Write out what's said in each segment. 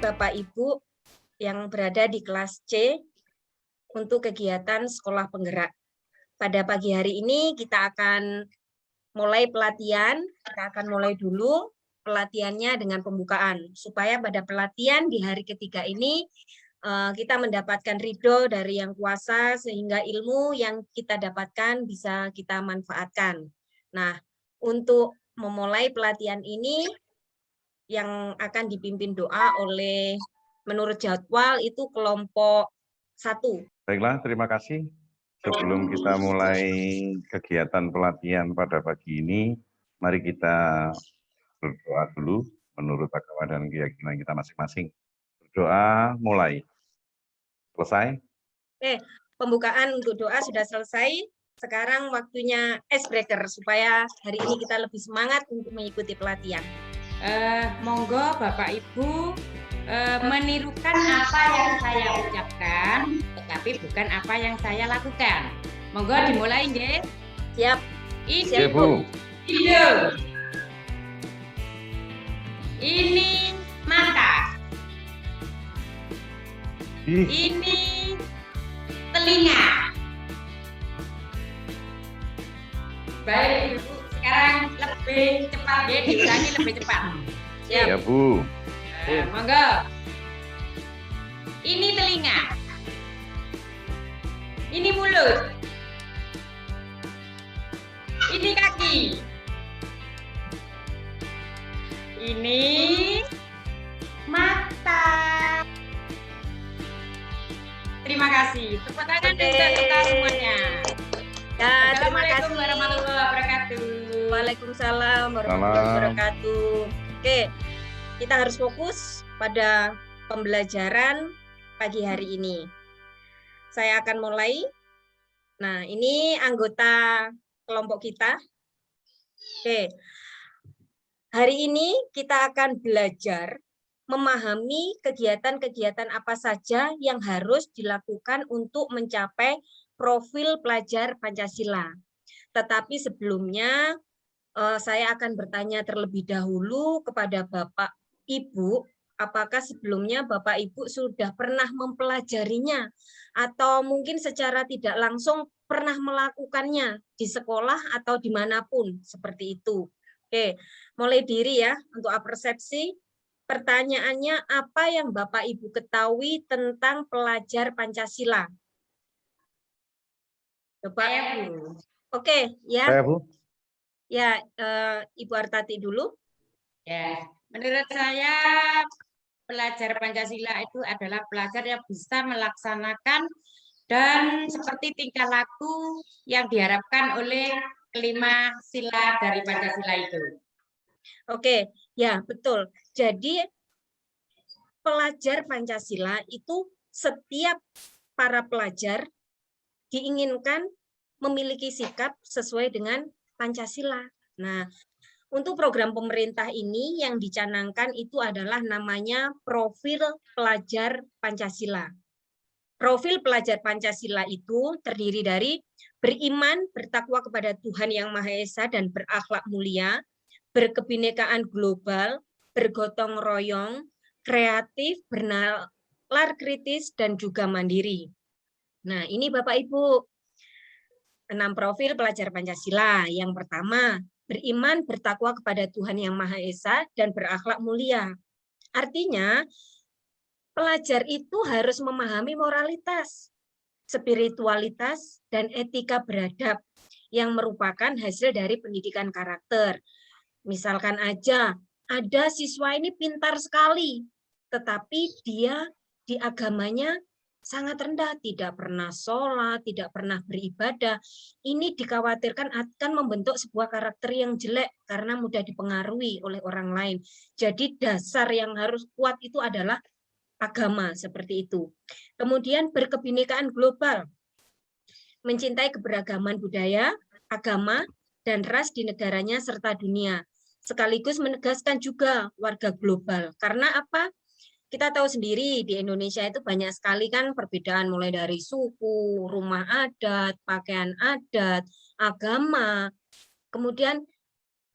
Bapak Ibu yang berada di kelas C untuk kegiatan sekolah penggerak. Pada pagi hari ini kita akan mulai pelatihan. Kita akan mulai dulu pelatihannya dengan pembukaan. Supaya pada pelatihan di hari ketiga ini kita mendapatkan ridho dari Yang Kuasa sehingga ilmu yang kita dapatkan bisa kita manfaatkan. Nah, untuk memulai pelatihan ini yang akan dipimpin doa oleh menurut jadwal itu kelompok 1. Baiklah, terima kasih. Sebelum kita mulai kegiatan pelatihan pada pagi ini, mari kita berdoa dulu menurut agama dan keyakinan kita masing-masing. Berdoa mulai. Selesai? Oke, pembukaan untuk doa sudah selesai. Sekarang waktunya icebreaker supaya hari ini kita lebih semangat untuk mengikuti pelatihan. Monggo Bapak Ibu menirukan apa yang saya ucapkan, tetapi bukan apa yang saya lakukan. Monggo dimulai, nggih. Siap. Siap, Bu. Hidung. Ini mata. Ini telinga. Baik, Ibu. Sekarang lebih cepat, ya, diulangi lebih cepat. Ya, Bu. Monggo. Ini telinga. Ini mulut. Ini kaki. Ini mata. Terima kasih. Tepuk tangan untuk kita semuanya. Ya, terima kasih. Assalamualaikum warahmatullahi wabarakatuh. Waalaikumsalam warahmatullahi wabarakatuh. Oke, kita harus fokus pada pembelajaran pagi hari ini. Saya akan mulai. Nah, ini anggota kelompok kita. Oke, hari ini kita akan belajar memahami kegiatan-kegiatan apa saja yang harus dilakukan untuk mencapai profil pelajar Pancasila. Tetapi sebelumnya saya akan bertanya terlebih dahulu kepada Bapak Ibu, apakah sebelumnya Bapak Ibu sudah pernah mempelajarinya atau mungkin secara tidak langsung pernah melakukannya di sekolah atau dimanapun seperti itu. Oke, mulai diri ya untuk persepsi. Pertanyaannya, apa yang Bapak Ibu ketahui tentang pelajar Pancasila? Coba Saya, Bu. Oke, ya. Saya, Bu. Ya, Ibu Artati dulu. Ya, menurut saya pelajar Pancasila itu adalah pelajar yang bisa melaksanakan dan seperti tingkah laku yang diharapkan oleh kelima sila dari Pancasila itu. Oke, ya betul. Jadi pelajar Pancasila itu setiap para pelajar diinginkan memiliki sikap sesuai dengan Pancasila. Nah, untuk program pemerintah ini yang dicanangkan itu adalah namanya Profil Pelajar Pancasila. Profil pelajar Pancasila itu terdiri dari beriman, bertakwa kepada Tuhan Yang Maha Esa dan berakhlak mulia, berkebinekaan global, bergotong royong, kreatif, bernalar kritis, dan juga mandiri. Nah, ini Bapak Ibu, 6 profil pelajar Pancasila. Yang pertama, beriman, bertakwa kepada Tuhan Yang Maha Esa, dan berakhlak mulia. Artinya, pelajar itu harus memahami moralitas, spiritualitas, dan etika beradab yang merupakan hasil dari pendidikan karakter. Misalkan aja, ada siswa ini pintar sekali, tetapi dia di agamanya sangat rendah, tidak pernah sholat, tidak pernah beribadah. Ini dikhawatirkan akan membentuk sebuah karakter yang jelek karena mudah dipengaruhi oleh orang lain. Jadi dasar yang harus kuat itu adalah agama, seperti itu. Kemudian berkebinekaan global, mencintai keberagaman budaya, agama, dan ras di negaranya serta dunia. Sekaligus menegaskan juga warga global. Karena apa? Kita tahu sendiri di Indonesia itu banyak sekali kan perbedaan mulai dari suku, rumah adat, pakaian adat, agama. Kemudian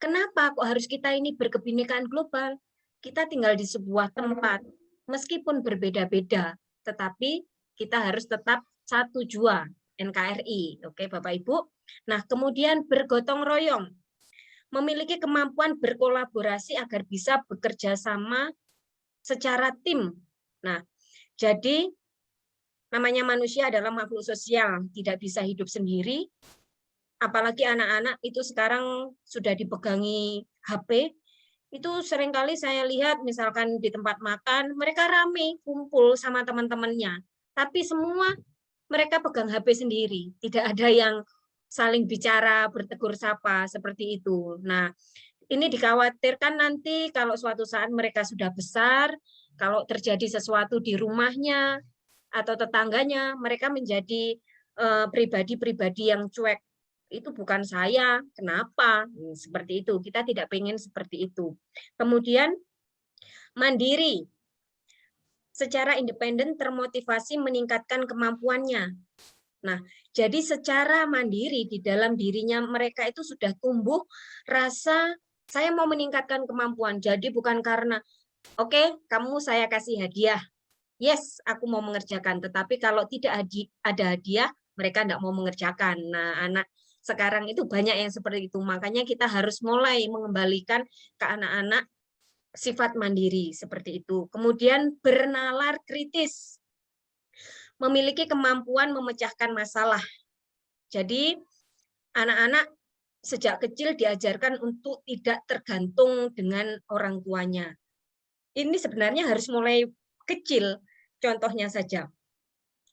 kenapa kok harus kita ini berkebinekaan global? Kita tinggal di sebuah tempat. meskipun berbeda-beda, tetapi kita harus tetap satu jua NKRI. Oke, Bapak Ibu. Nah, kemudian bergotong royong, memiliki kemampuan berkolaborasi agar bisa bekerja sama secara tim. Nah, jadi namanya manusia adalah makhluk sosial, tidak bisa hidup sendiri. Apalagi anak-anak itu sekarang sudah dipegangi HP, itu seringkali saya lihat misalkan di tempat makan, mereka rame, kumpul sama teman-temannya. Tapi semua mereka pegang HP sendiri, tidak ada yang saling bicara, bertegur sapa, seperti itu. Nah, ini dikhawatirkan nanti kalau suatu saat mereka sudah besar, kalau terjadi sesuatu di rumahnya atau tetangganya, mereka menjadi pribadi-pribadi yang cuek. Itu bukan saya, kenapa? Seperti itu, kita tidak pengen seperti itu. Kemudian mandiri, secara independen termotivasi meningkatkan kemampuannya. Nah, jadi secara mandiri di dalam dirinya mereka itu sudah tumbuh rasa saya mau meningkatkan kemampuan. Jadi bukan karena, oke, kamu saya kasih hadiah. Yes, aku mau mengerjakan. Tetapi kalau tidak ada hadiah, mereka tidak mau mengerjakan. Nah, anak sekarang itu banyak yang seperti itu. Makanya kita harus mulai mengembalikan ke anak-anak sifat mandiri seperti itu. Kemudian bernalar kritis, memiliki kemampuan memecahkan masalah. Jadi anak-anak sejak kecil diajarkan untuk tidak tergantung dengan orang tuanya. Ini sebenarnya harus mulai kecil. Contohnya saja,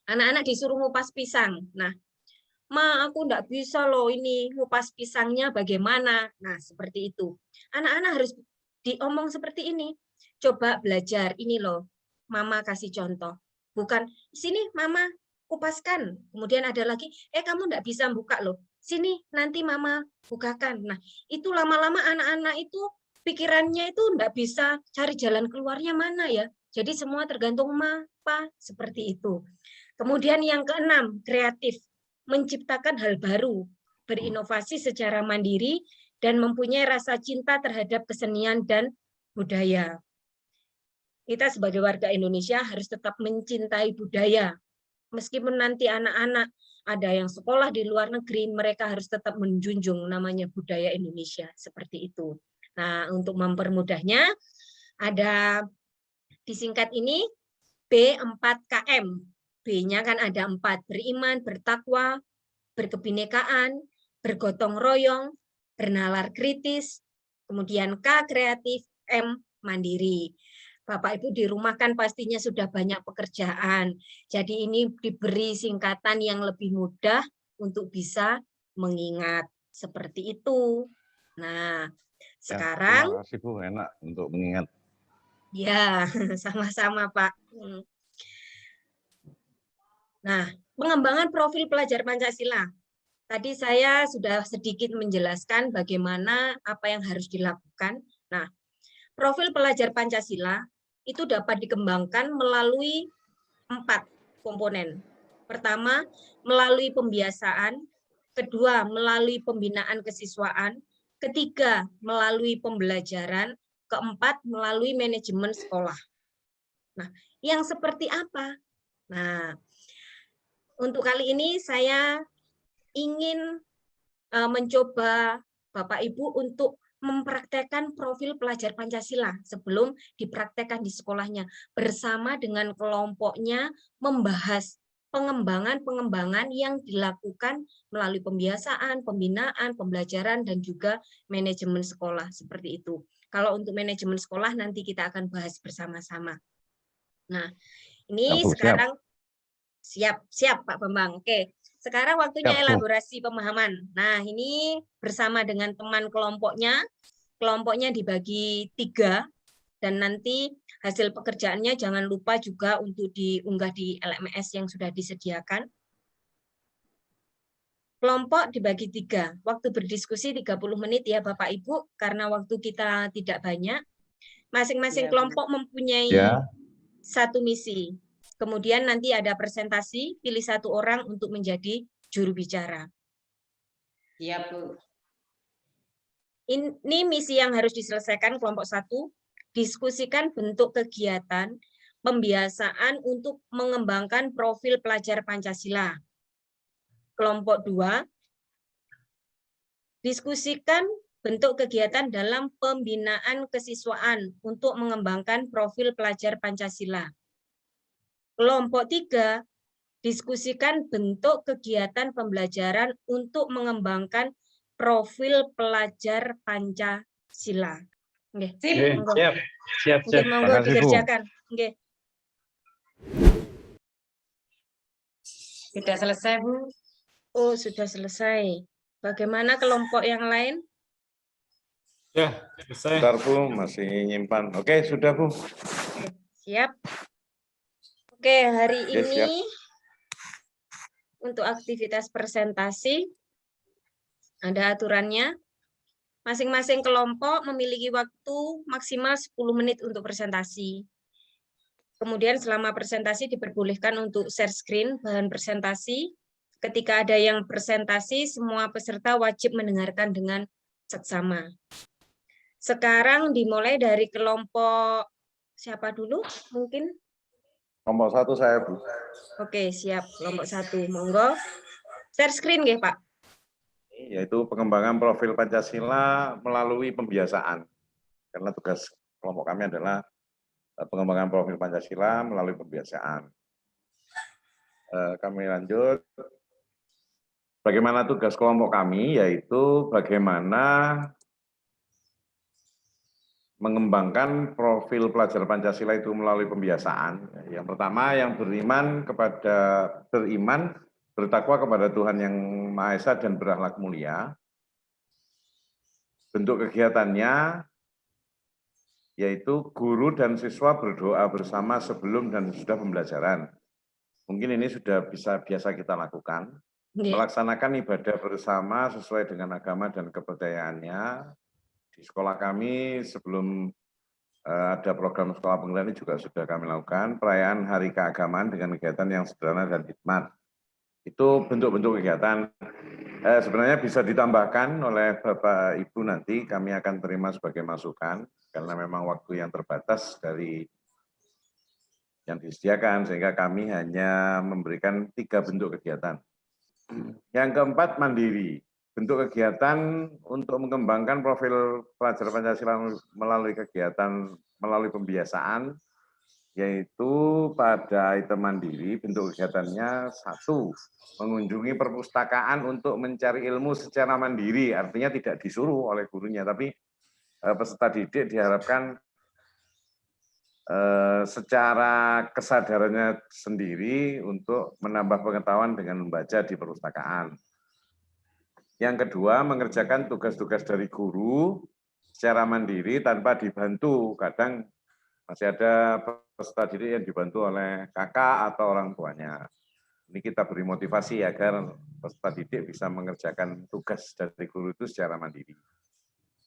anak-anak disuruh ngupas pisang. Nah, Ma, aku enggak bisa loh ini, ngupas pisangnya bagaimana. Nah, seperti itu. Anak-anak harus diomong seperti ini. Coba belajar, ini loh, Mama kasih contoh. Bukan, sini Mama kupaskan. Kemudian ada lagi, kamu enggak bisa buka loh. Sini, nanti Mama bukakan. Nah, itu lama-lama anak-anak itu pikirannya itu enggak bisa cari jalan keluarnya mana ya. Jadi semua tergantung Ma, Pa, seperti itu. Kemudian yang keenam, kreatif. Menciptakan hal baru, berinovasi secara mandiri, dan mempunyai rasa cinta terhadap kesenian dan budaya. Kita sebagai warga Indonesia harus tetap mencintai budaya. Meskipun nanti anak-anak ada yang sekolah di luar negeri, mereka harus tetap menjunjung namanya budaya Indonesia. Seperti itu. Nah, untuk mempermudahnya, ada disingkat ini B4KM. B-nya kan ada 4, beriman, bertakwa, berkebinekaan, bergotong royong, bernalar kritis, kemudian K kreatif, M mandiri. Bapak Ibu di rumah kan pastinya sudah banyak pekerjaan. Jadi ini diberi singkatan yang lebih mudah untuk bisa mengingat. Seperti itu. Nah, sekarang terima kasih Bu, enak untuk mengingat. ya, sama-sama Pak. Nah, pengembangan profil pelajar Pancasila. Tadi saya sudah sedikit menjelaskan bagaimana apa yang harus dilakukan. Nah, profil pelajar Pancasila itu dapat dikembangkan melalui 4 komponen. Pertama, melalui pembiasaan. Kedua, melalui pembinaan kesiswaan. Ketiga, melalui pembelajaran. Keempat, melalui manajemen sekolah. Nah, yang seperti apa? Nah, untuk kali ini saya ingin mencoba Bapak Ibu untuk mempraktekkan profil pelajar Pancasila sebelum dipraktekkan di sekolahnya bersama dengan kelompoknya membahas pengembangan-pengembangan yang dilakukan melalui pembiasaan, pembinaan, pembelajaran, dan juga manajemen sekolah seperti itu. Kalau untuk manajemen sekolah nanti kita akan bahas bersama-sama. Nah, ini sekarang siap Pak Bambang. Oke. Sekarang waktunya elaborasi pemahaman. Nah, ini bersama dengan teman kelompoknya. Kelompoknya dibagi 3 dan nanti hasil pekerjaannya jangan lupa juga untuk diunggah di LMS yang sudah disediakan. Kelompok dibagi 3. Waktu berdiskusi 30 menit ya Bapak Ibu karena waktu kita tidak banyak. Masing-masing kelompok mempunyai satu misi. Kemudian nanti ada presentasi, pilih 1 orang untuk menjadi juru bicara. Iya, Bu. Ini misi yang harus diselesaikan kelompok 1, diskusikan bentuk kegiatan, pembiasaan untuk mengembangkan profil pelajar Pancasila. Kelompok 2, diskusikan bentuk kegiatan dalam pembinaan kesiswaan untuk mengembangkan profil pelajar Pancasila. Kelompok 3, diskusikan bentuk kegiatan pembelajaran untuk mengembangkan profil pelajar Pancasila. Nggih, monggo. Siap. Nggih, monggo Makasih, Bu. dikerjakan. Nggih. Sudah selesai, Bu. Oh, sudah selesai. Bagaimana kelompok yang lain? Ya, selesai. Bentar, Bu, masih nyimpan. Oke, sudah, Bu. Siap. Oke, hari Oke, siap. ini untuk aktivitas presentasi ada aturannya. Masing-masing kelompok memiliki waktu maksimal 10 menit untuk presentasi. Kemudian selama presentasi diperbolehkan untuk share screen bahan presentasi. Ketika ada yang presentasi, semua peserta wajib mendengarkan dengan seksama. Sekarang dimulai dari kelompok siapa dulu? Mungkin? Kelompok 1 saya, Bu. Oke, siap. Kelompok 1, monggo. Share screen nggih, Pak. Yaitu pengembangan profil Pancasila melalui pembiasaan. Karena tugas kelompok kami adalah pengembangan profil Pancasila melalui pembiasaan. Kami lanjut. Bagaimana tugas kelompok kami, yaitu bagaimana mengembangkan profil pelajar Pancasila itu melalui pembiasaan. Yang pertama, yang beriman, bertakwa kepada Tuhan Yang Maha Esa dan berakhlak mulia. Bentuk kegiatannya yaitu guru dan siswa berdoa bersama sebelum dan sesudah pembelajaran. Mungkin ini sudah biasa kita lakukan. Melaksanakan ibadah bersama sesuai dengan agama dan kepercayaannya. Di sekolah kami sebelum ada program sekolah penggerak ini juga sudah kami lakukan. Perayaan Hari Keagamaan dengan kegiatan yang sederhana dan hikmat. Itu bentuk-bentuk kegiatan. Sebenarnya bisa ditambahkan oleh Bapak Ibu nanti, kami akan terima sebagai masukan, karena memang waktu yang terbatas dari yang disediakan, sehingga kami hanya memberikan 3 bentuk kegiatan. Yang keempat, mandiri. Bentuk kegiatan untuk mengembangkan profil pelajar Pancasila melalui kegiatan, melalui pembiasaan, yaitu pada item mandiri, bentuk kegiatannya 1, mengunjungi perpustakaan untuk mencari ilmu secara mandiri, artinya tidak disuruh oleh gurunya, tapi peserta didik diharapkan secara kesadarannya sendiri untuk menambah pengetahuan dengan membaca di perpustakaan. Yang kedua, mengerjakan tugas-tugas dari guru secara mandiri tanpa dibantu. Kadang masih ada peserta didik yang dibantu oleh kakak atau orang tuanya. Ini kita beri motivasi agar peserta didik bisa mengerjakan tugas dari guru itu secara mandiri.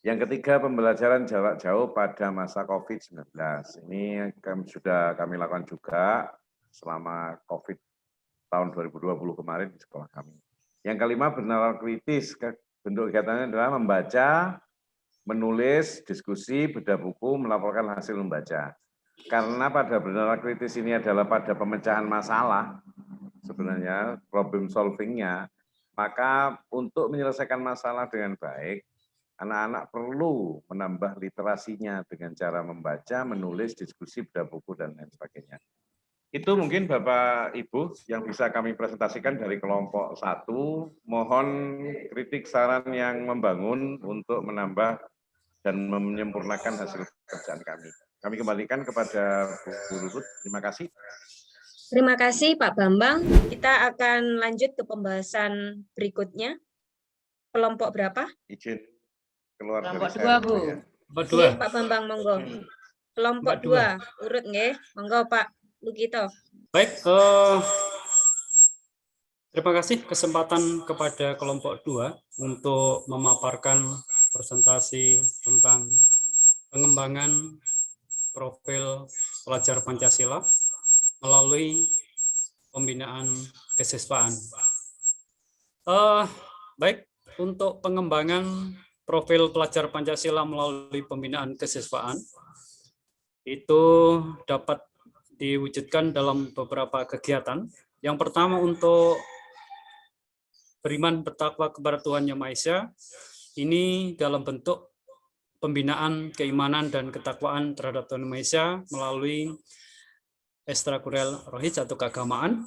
Yang ketiga, pembelajaran jarak jauh pada masa COVID-19. Ini sudah kami lakukan juga selama COVID tahun 2020 kemarin di sekolah kami. Yang kelima, bernalar kritis. Bentuk kegiatannya adalah membaca, menulis, diskusi, bedah buku, melaporkan hasil membaca. Karena pada bernalar kritis ini adalah pada pemecahan masalah, sebenarnya problem solving-nya, maka untuk menyelesaikan masalah dengan baik, anak-anak perlu menambah literasinya dengan cara membaca, menulis, diskusi, bedah buku, dan lain sebagainya. Itu mungkin Bapak Ibu yang bisa kami presentasikan dari kelompok 1. Mohon kritik saran yang membangun untuk menambah dan menyempurnakan hasil pekerjaan kami. Kami kembalikan kepada Bu Rurut. Terima kasih. Terima kasih Pak Bambang. Kita akan lanjut ke pembahasan berikutnya. Kelompok berapa? Izin keluar Kelompok dari 2, Bu. Kelompok Nggih, 2. Pak Bambang, monggo. Kelompok 2, urut nggih. Monggo Pak Lukito. Baik, terima kasih kesempatan kepada kelompok 2 untuk memaparkan presentasi tentang pengembangan profil pelajar Pancasila melalui pembinaan kesiswaan. Baik, untuk pengembangan profil pelajar Pancasila melalui pembinaan kesiswaan itu dapat diwujudkan dalam beberapa kegiatan. Yang pertama untuk beriman bertakwa kepada Tuhan Yang Maha Esa, ini dalam bentuk pembinaan keimanan dan ketakwaan terhadap Tuhan Yang Maha Esa melalui ekstrakurikuler rohis atau keagamaan.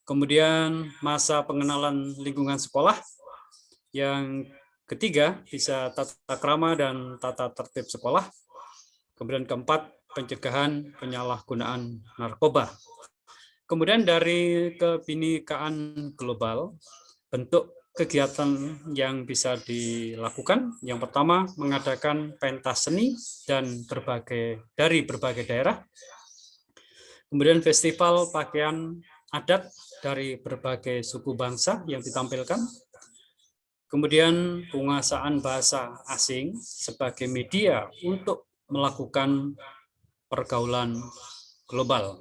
Kemudian masa pengenalan lingkungan sekolah. Yang ketiga bisa tata krama dan tata tertib sekolah. Kemudian keempat pencegahan penyalahgunaan narkoba. Kemudian dari kebinekaan global, bentuk kegiatan yang bisa dilakukan. Yang pertama mengadakan pentas seni dan dari berbagai daerah. Kemudian festival pakaian adat dari berbagai suku bangsa yang ditampilkan. Kemudian penguasaan bahasa asing sebagai media untuk melakukan pergaulan global.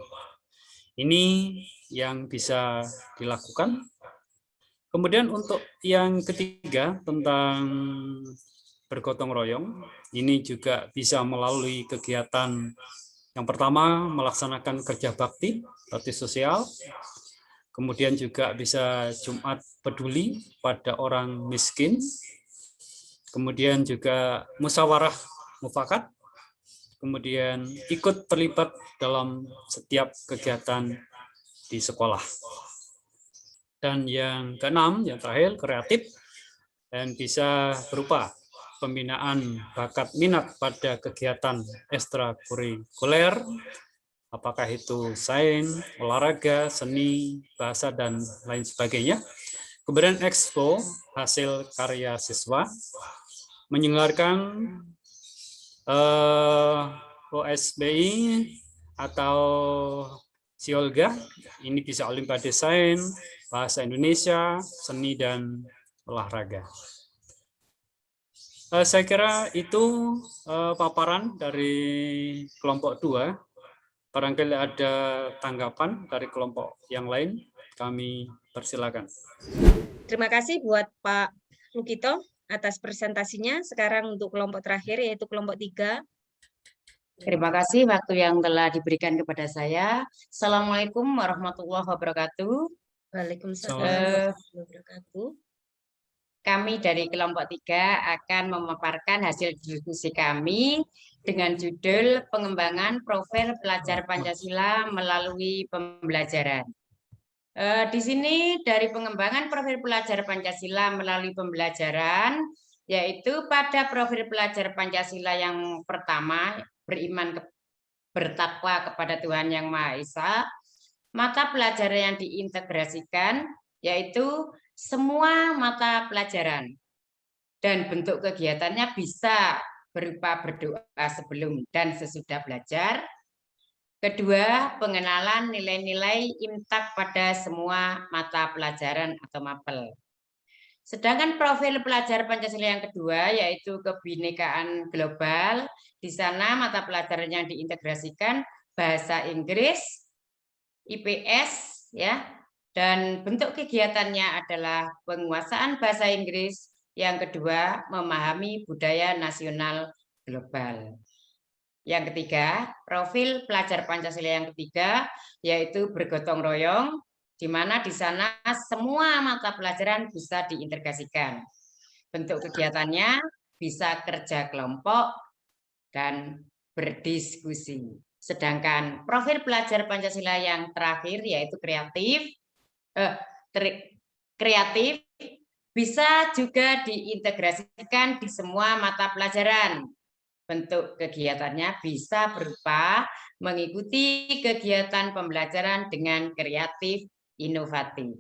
Ini yang bisa dilakukan. Kemudian untuk yang ketiga tentang bergotong royong, ini juga bisa melalui kegiatan yang pertama melaksanakan kerja bakti sosial, kemudian juga bisa Jumat peduli pada orang miskin, kemudian juga musyawarah mufakat, kemudian ikut terlibat dalam setiap kegiatan di sekolah. Dan yang keenam, yang terakhir, kreatif, dan bisa berupa pembinaan bakat minat pada kegiatan ekstrakurikuler, apakah itu sains, olahraga, seni, bahasa, dan lain sebagainya. Kemudian expo, hasil karya siswa, menyelenggarakan OSBI atau Siolga, ini bisa Olimpiade Sains, Bahasa Indonesia, seni, dan olahraga. Saya kira itu paparan dari kelompok 2. Barangkali ada tanggapan dari kelompok yang lain, kami persilakan. Terima kasih buat Pak Lukito atas presentasinya. Sekarang untuk kelompok terakhir, yaitu kelompok 3. Terima kasih waktu yang telah diberikan kepada saya. Assalamualaikum warahmatullahi wabarakatuh. Waalaikumsalam warahmatullahi wabarakatuh. Kami dari kelompok 3 akan memaparkan hasil diskusi kami dengan judul Pengembangan Profil Pelajar Pancasila melalui Pembelajaran. Di sini dari pengembangan profil pelajar Pancasila melalui pembelajaran, yaitu pada profil pelajar Pancasila yang pertama, beriman bertakwa kepada Tuhan Yang Maha Esa, mata pelajaran yang diintegrasikan, yaitu semua mata pelajaran. Dan bentuk kegiatannya bisa berupa berdoa sebelum dan sesudah belajar. Kedua, pengenalan nilai-nilai imtak pada semua mata pelajaran atau mapel. Sedangkan profil pelajar Pancasila yang kedua, yaitu kebinekaan global, di sana mata pelajaran yang diintegrasikan bahasa Inggris, IPS, ya, dan bentuk kegiatannya adalah penguasaan bahasa Inggris. Yang kedua, memahami budaya nasional global. Yang ketiga, profil pelajar Pancasila yang ketiga, yaitu bergotong royong, di mana di sana semua mata pelajaran bisa diintegrasikan. Bentuk kegiatannya bisa kerja kelompok dan berdiskusi. Sedangkan profil pelajar Pancasila yang terakhir, yaitu kreatif, bisa juga diintegrasikan di semua mata pelajaran. Bentuk kegiatannya bisa berupa mengikuti kegiatan pembelajaran dengan kreatif, inovatif.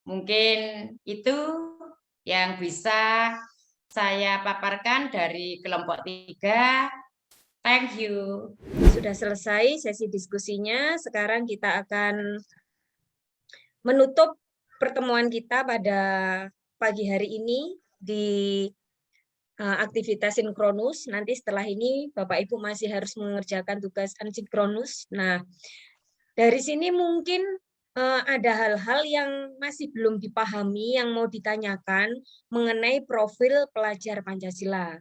Mungkin itu yang bisa saya paparkan dari kelompok 3. Thank you. Sudah selesai sesi diskusinya. Sekarang kita akan menutup pertemuan kita pada pagi hari ini di aktivitas sinkronus. Nanti setelah ini Bapak Ibu masih harus mengerjakan tugas asinkronus. Nah, dari sini mungkin ada hal-hal yang masih belum dipahami yang mau ditanyakan mengenai profil pelajar Pancasila.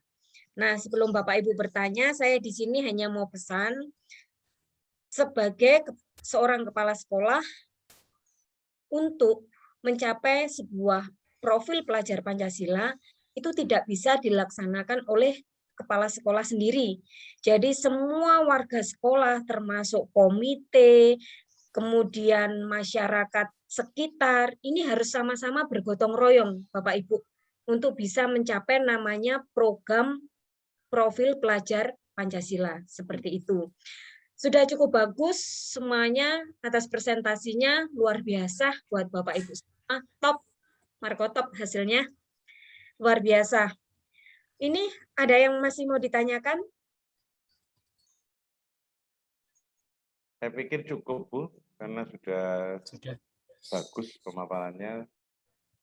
Nah, sebelum Bapak Ibu bertanya, saya di sini hanya mau pesan, sebagai seorang kepala sekolah untuk mencapai sebuah profil pelajar Pancasila itu tidak bisa dilaksanakan oleh kepala sekolah sendiri. Jadi semua warga sekolah termasuk komite, kemudian masyarakat sekitar, ini harus sama-sama bergotong royong, Bapak Ibu, untuk bisa mencapai namanya program profil pelajar Pancasila, seperti itu. Sudah cukup bagus semuanya, atas presentasinya luar biasa buat Bapak Ibu semua, top, Marco top hasilnya, luar biasa. Ini ada yang masih mau ditanyakan? Saya pikir cukup, Bu, karena sudah bagus pemaparannya.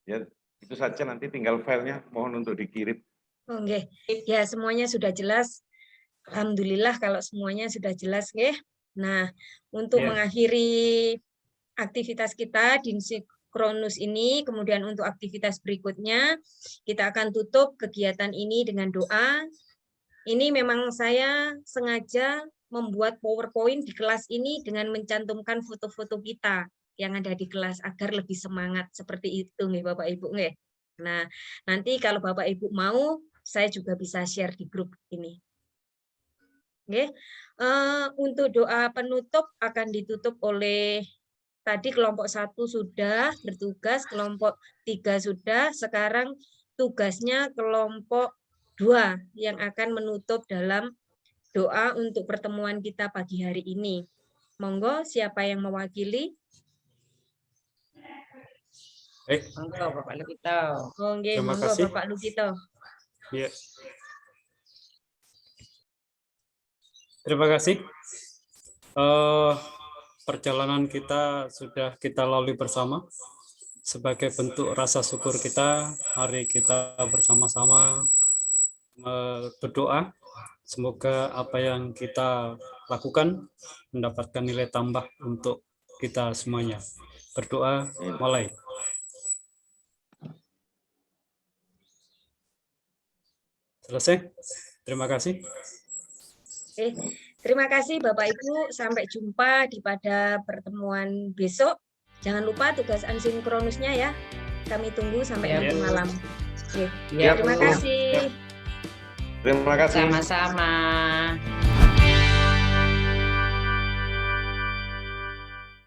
Ya, itu saja, nanti tinggal filenya mohon untuk dikirim. Oke, ya semuanya sudah jelas. Alhamdulillah kalau semuanya sudah jelas, nggih. Nah, untuk mengakhiri aktivitas kita di Sinkronus ini, kemudian untuk aktivitas berikutnya, kita akan tutup kegiatan ini dengan doa. Ini memang saya sengaja membuat PowerPoint di kelas ini dengan mencantumkan foto-foto kita yang ada di kelas agar lebih semangat seperti itu, nih Bapak Ibu, nggih. Nah, nanti kalau Bapak Ibu mau, saya juga bisa share di grup ini. Oke. Untuk doa penutup akan ditutup oleh tadi kelompok 1 sudah bertugas, kelompok 3 sudah, sekarang tugasnya kelompok 2 yang akan menutup dalam doa untuk pertemuan kita pagi hari ini. Monggo siapa yang mewakili? Monggo Bapak Lukito. Oke, Terima monggo kasih. Bapak Lukito. Ya. Terima kasih. Perjalanan kita sudah kita lalui bersama. Sebagai bentuk rasa syukur kita, mari kita bersama-sama berdoa. Semoga apa yang kita lakukan mendapatkan nilai tambah untuk kita semuanya. Berdoa mulai. Selesai. Terima kasih. Oke, terima kasih Bapak Ibu. Sampai jumpa pada pertemuan besok. Jangan lupa tugas asinkronusnya ya. Kami tunggu sampai nanti malam. Oke, terima kasih. Terima kasih. Sama-sama.